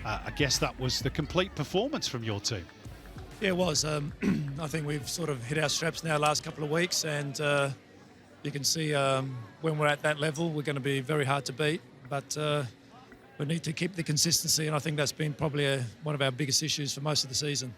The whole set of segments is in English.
I guess that was the complete performance from your team. Yeah, it was. I think we've sort of hit our straps now last couple of weeks, and you can see when we're at that level, we're going to be very hard to beat. But we need to keep the consistency, and I think that's been probably one of our biggest issues for most of the season.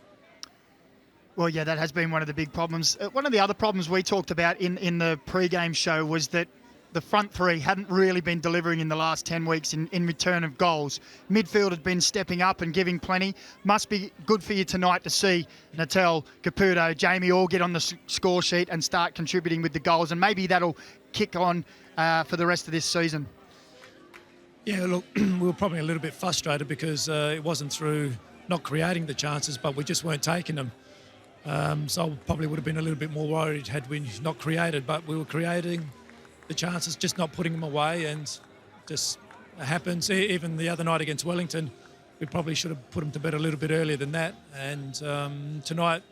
Well, yeah, that has been one of the big problems. One of the other problems we talked about in the pre-game show was that the front three hadn't really been delivering in the last 10 weeks in return of goals. Midfield had been stepping up and giving plenty. Must be good for you tonight to see Natel, Caputo, Jamie all get on the score sheet and start contributing with the goals, and maybe that'll kick on for the rest of this season. Yeah, look, we were probably a little bit frustrated because it wasn't through not creating the chances, but we just weren't taking them. So I probably would have been a little bit more worried had we not created, but we were creating the chances, just not putting them away, and just happens. Even the other night against Wellington, we probably should have put them to bed a little bit earlier than that. And tonight,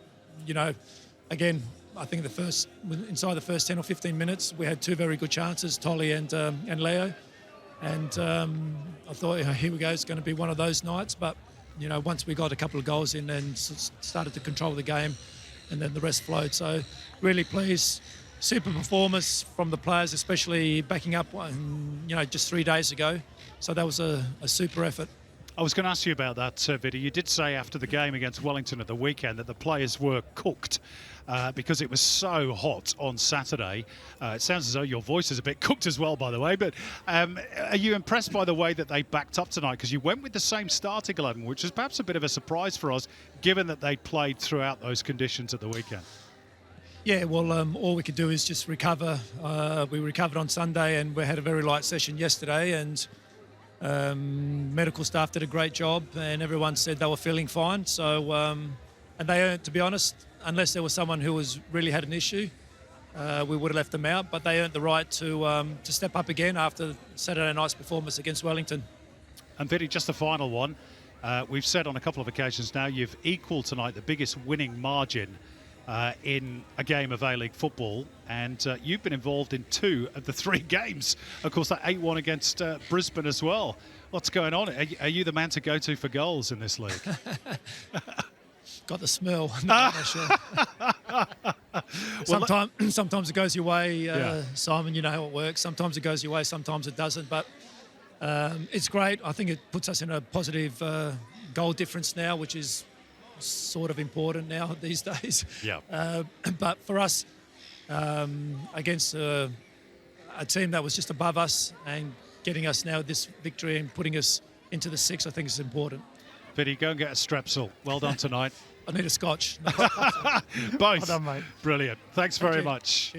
again, I think inside the first 10 or 15 minutes, we had two very good chances, Tolly and Leo. And I thought, here we go, it's going to be one of those nights. But, once we got a couple of goals in and started to control the game, and then the rest flowed. So really pleased. Super performance from the players, especially backing up, just 3 days ago. So that was a super effort. I was going to ask you about that, Viddy. You did say after the game against Wellington at the weekend that the players were cooked because it was so hot on Saturday. It sounds as though your voice is a bit cooked as well, by the way. But are you impressed by the way that they backed up tonight? Because you went with the same starting 11, which is perhaps a bit of a surprise for us, given that they played throughout those conditions at the weekend. Yeah, well, all we could do is just recover. We recovered on Sunday, and we had a very light session yesterday, and medical staff did a great job, and everyone said they were feeling fine. So, and they earned, to be honest, unless there was someone who really had an issue, we would have left them out. But they earned the right to step up again after Saturday night's performance against Wellington. And Viddy, just the final one. We've said on a couple of occasions now you've equalled tonight the biggest winning margin in a game of A-League football, and you've been involved in 2 of the 3 games. Of course, that 8-1 against Brisbane as well. What's going on? Are you the man to go to for goals in this league? Got the smell. No, I'm not sure. Sometimes it goes your way, Simon. You know how it works. Sometimes it goes your way, sometimes it doesn't. But it's great. I think it puts us in a positive goal difference now, which is sort of important now these days. Yeah. But for us, against a team that was just above us and getting us now this victory and putting us into the 6, I think is important. Viddy, go and get a strepsil. Well done tonight. I need a scotch. Both. Well done, mate. Brilliant. Thanks very much.